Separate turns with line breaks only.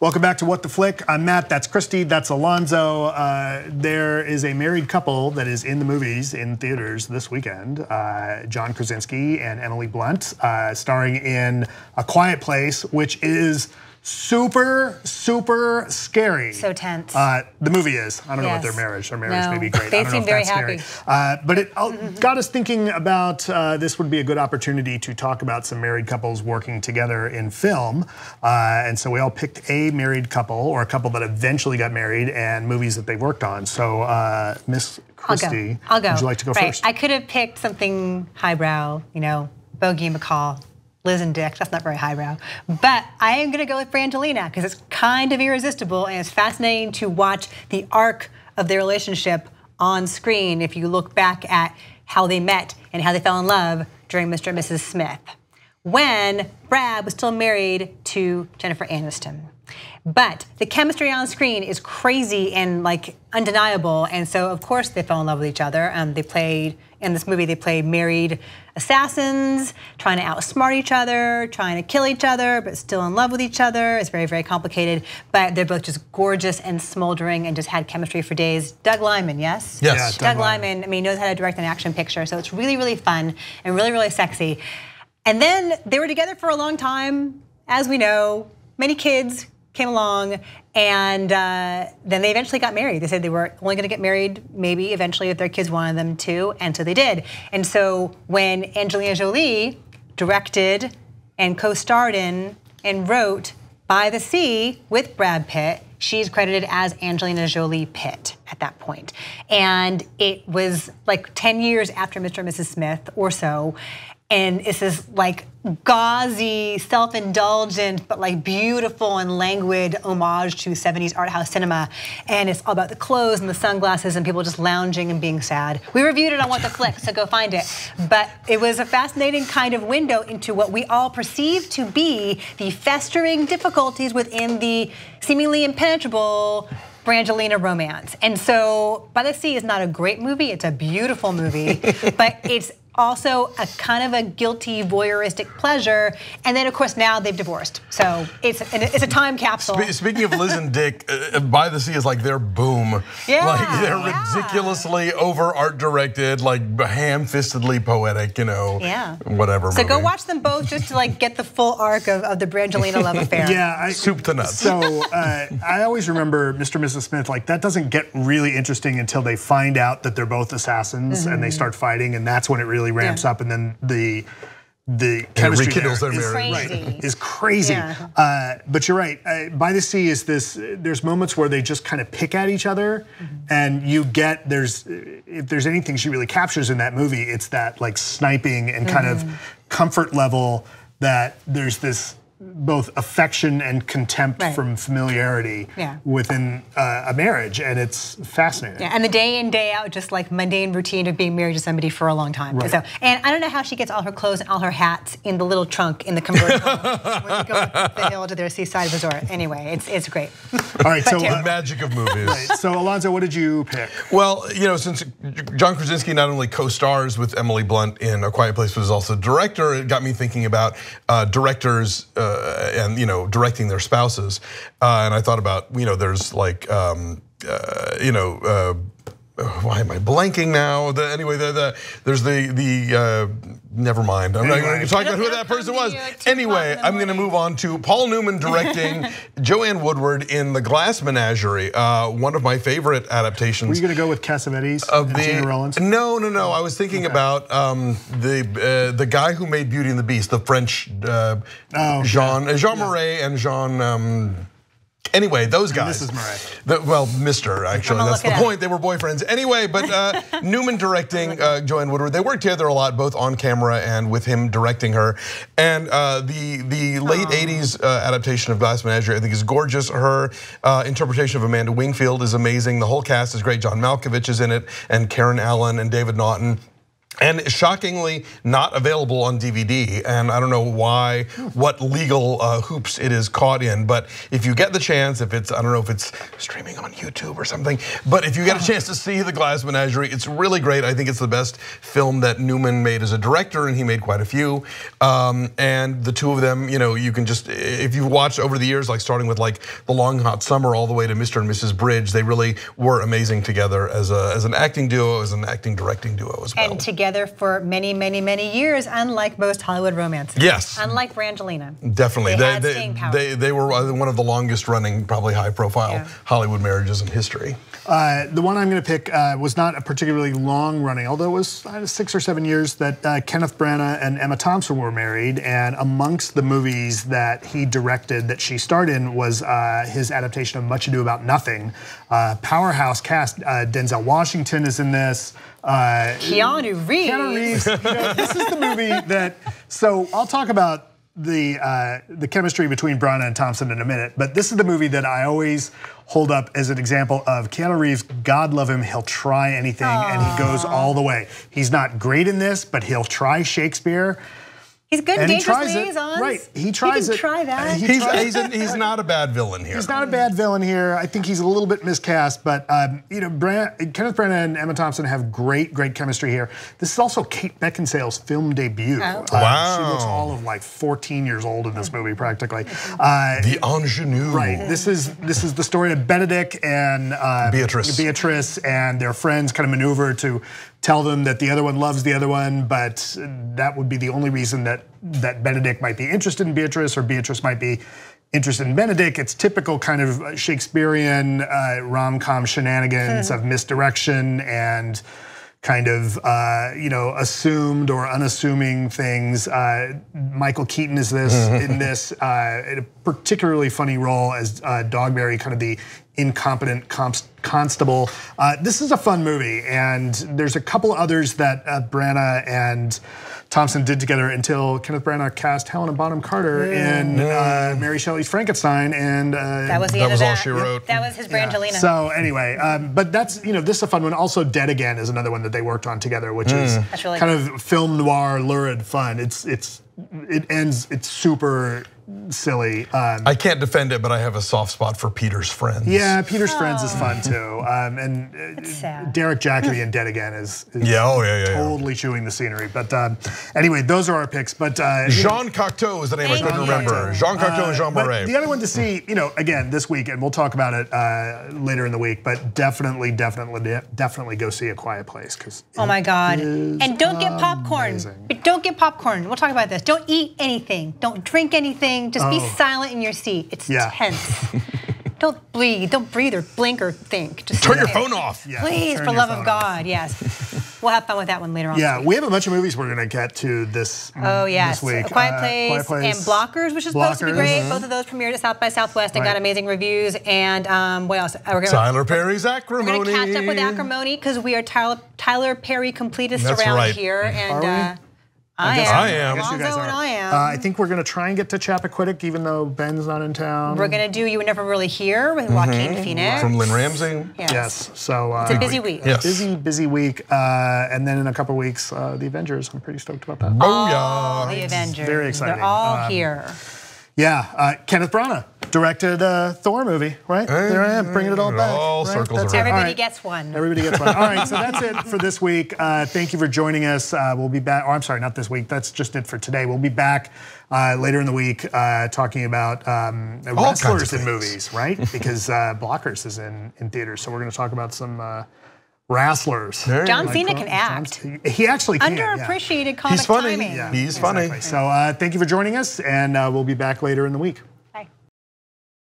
Welcome back to What the Flick. I'm Matt, that's Christy, that's Alonso. There is a married couple that is in the movies, in theaters this weekend. John Krasinski and Emily Blunt, starring in A Quiet Place, which is super, super scary.
So tense.
The movie is. I don't know about their marriage. Their marriage may be great.
They
I don't
seem
know if
very
that's
happy.
Scary. But it got us thinking about this would be a good opportunity to talk about some married couples working together in film. And so we all picked a married couple or a couple that eventually got married and movies that they worked on. So Miss Christy,
I'll go.
Would you like to go first?
I could have picked something highbrow, you know, Bogey and McCall. Liz and Dick, that's not very highbrow. But I am gonna go with Brangelina because it's kind of irresistible and it's fascinating to watch the arc of their relationship on screen if you look back at how they met and how they fell in love during Mr. and Mrs. Smith, when Brad was still married to Jennifer Aniston. But the chemistry on screen is crazy and like undeniable, and so of course they fell in love with each other. They played, in this movie, they played married assassins, trying to outsmart each other, trying to kill each other, but still in love with each other. It's very, very complicated, but they're both just gorgeous and smoldering and just had chemistry for days. Doug Liman, yes?
Yes.
Doug Liman, I mean, knows how to direct an action picture, so it's really, really fun and really, really sexy. And then they were together for a long time, as we know, many kids came along, and then they eventually got married. They said they were only gonna get married maybe eventually if their kids wanted them to, and so they did. And so when Angelina Jolie directed and co-starred in and wrote By the Sea with Brad Pitt, she's credited as Angelina Jolie Pitt at that point. And it was like 10 years after Mr. and Mrs. Smith or so, and it's this like gauzy, self-indulgent, but like beautiful and languid homage to 70s art house cinema. And it's all about the clothes and the sunglasses and people just lounging and being sad. We reviewed it on What the Flick, so go find it. But it was a fascinating kind of window into what we all perceive to be the festering difficulties within the seemingly impenetrable Brangelina romance. And so By the Sea is not a great movie, it's a beautiful movie, but it's also a kind of a guilty voyeuristic pleasure, and then of course now they've divorced. So it's a time capsule.
Speaking of Liz and Dick, By the Sea is like their boom.
Yeah,
like they're ridiculously over art directed, like ham-fistedly poetic, you know.
Yeah.
Whatever.
So
movie.
go watch them both just to like get the full arc of the Brangelina love affair.
Yeah,
soup to nuts.
So I always remember Mr. and Mrs. Smith, like that doesn't get really interesting until they find out that they're both assassins and they start fighting, and that's when it really ramps up, and then the chemistry
rekindles their
marriage is crazy. Yeah. But you're right. By the Sea is this. There's moments where they just kind of pick at each other, and you get if there's anything she really captures in that movie, it's that like sniping and kind of comfort level that there's this both affection and contempt from familiarity within a marriage, and it's fascinating.
Yeah, and the day in, day out, just like mundane routine of being married to somebody for a long time.
Right.
So, and I don't know how she gets all her clothes and all her hats in the little trunk in the convertible when they go up the hill to their seaside resort. Anyway, it's great.
All right, so
the magic of movies.
Right, so Alonso, what did you pick?
Well, you know, since John Krasinski not only co-stars with Emily Blunt in A Quiet Place, but is also director, it got me thinking about directors and you know, directing their spouses, and I thought about, you know, there's like you know, why am I blanking now? Anyway, there's the never mind. I'm not going to talk about who that person was. Anyway, I'm going to move on to Paul Newman directing Joanne Woodward in The Glass Menagerie, one of my favorite adaptations.
Were you going to go with Cassavetes and Gina Rollins?
No. I was thinking about the guy who made Beauty and the Beast, the French Jean Marais and Jean. Anyway, those guys.
Mrs. Murray.
Well, Mr. actually, that's the point. They were boyfriends. Anyway, but Newman directing Joanne Woodward. They worked together a lot, both on camera and with him directing her. And the late '80s adaptation of Glass Menagerie, I think, is gorgeous. Her interpretation of Amanda Wingfield is amazing. The whole cast is great. John Malkovich is in it, and Karen Allen and David Naughton. And shockingly not available on DVD, and I don't know why, what legal hoops it is caught in, but if you get the chance, if it's, I don't know if it's streaming on YouTube or something, but if you get a chance to see The Glass Menagerie, it's really great. I think it's the best film that Newman made as a director, and he made quite a few. And the two of them, you can just, if you've watched over the years, like starting with like The Long Hot Summer all the way to Mr. and Mrs. Bridge, they really were amazing together as an acting duo, as an acting directing duo as well.
And together for many, many, many years, unlike most Hollywood romances.
Yes.
Unlike Brangelina.
Definitely.
They had staying power.
They were one of the longest running, probably high profile Hollywood marriages in history.
The one I'm going to pick was not a particularly long running, although it was 6 or 7 years that Kenneth Branagh and Emma Thompson were married. And amongst the movies that he directed that she starred in was his adaptation of Much Ado About Nothing. Powerhouse cast. Denzel Washington is in this.
Keanu Reeves.
Keanu Reeves. This is the movie that. So I'll talk about the chemistry between Branagh and Thompson in a minute, but this is the movie that I always hold up as an example of Keanu Reeves. God love him, he'll try anything and he goes all the way. He's not great in this, but he'll try Shakespeare.
He's good in Dangerous Liaisons.
Right, he tries it.
Try that.
He's not a bad villain here.
He's not a bad villain here. I think he's a little bit miscast, but Kenneth Branagh and Emma Thompson have great chemistry here. This is also Kate Beckinsale's film debut.
Wow.
She looks all of like 14 years old in this movie, practically.
The ingenue.
Right. This is the story of Benedict and Beatrice and their friends kind of maneuver to tell them that the other one loves the other one, but that would be the only reason that Benedict might be interested in Beatrice or Beatrice might be interested in Benedict. It's typical kind of Shakespearean rom-com shenanigans of misdirection and kind of assumed or unassuming things. Michael Keaton is in this in a particularly funny role as Dogberry, kind of the incompetent constable. This is a fun movie, and there's a couple others that Branagh and Thompson did together until Kenneth Branagh cast Helena Bonham Carter in Mary Shelley's Frankenstein, and
that was the end of
all
that.
she wrote.
That was his Brangelina.
So anyway, but that's this is a fun one. Also, Dead Again is another one that they worked on together, which is
really
kind of film noir, lurid fun. It's super silly.
I can't defend it, but I have a soft spot for Peter's Friends.
Yeah, Peter's Friends is fun too. And Derek Jacobi in Dead Again is totally chewing the scenery. But anyway, those are our picks. But
Jean Cocteau is the name I couldn't remember. Jean Cocteau and Jean Marais.
The other one to see, again this week, and we'll talk about it later in the week. But definitely go see A Quiet Place, because
oh my God! And don't get popcorn.
Amazing.
Don't get popcorn. We'll talk about this. Don't eat anything. Don't drink anything. Just be silent in your seat. It's tense. Don't breathe or blink or think. Just
turn your phone off.
Please, for love of God, yes. We'll have fun with that one later on.
Yeah, we have a bunch of movies we're going to get to this this week.
A Quiet Place and Blockers, which is supposed to be great. Both of those premiered at South by Southwest and got amazing reviews. And what else?
Tyler Perry's Acrimony.
We're going to catch up with Acrimony because we are Tyler Perry completists around here. And I am. Alonso and I am.
I think we're going to try and get to Chappaquiddick, even though Ben's not in town.
We're going to do You Were Never Really Here with Joaquin Phoenix.
From Lynn Ramsey.
Yes. So
it's a busy week.
Yes.
Busy week. And then in a couple weeks, The Avengers. I'm pretty stoked about that.
Oh, The Avengers.
Very exciting.
They're all here.
Yeah, Kenneth Branagh directed a Thor movie, right? There I am, bringing it all back.
All circles around.
Everybody gets one.
Everybody gets one. All right, so that's it for this week. Thank you for joining us. We'll be back, I'm sorry, not this week. That's just it for today. We'll be back later in the week talking about wrestlers in movies, right? Because Blockers is in theaters, so we're going to talk about some wrestlers.
John Cena can act.
He actually can.
Underappreciated comic
He's funny.
timing.
He's funny.
So thank you for joining us, and we'll be back later in the week.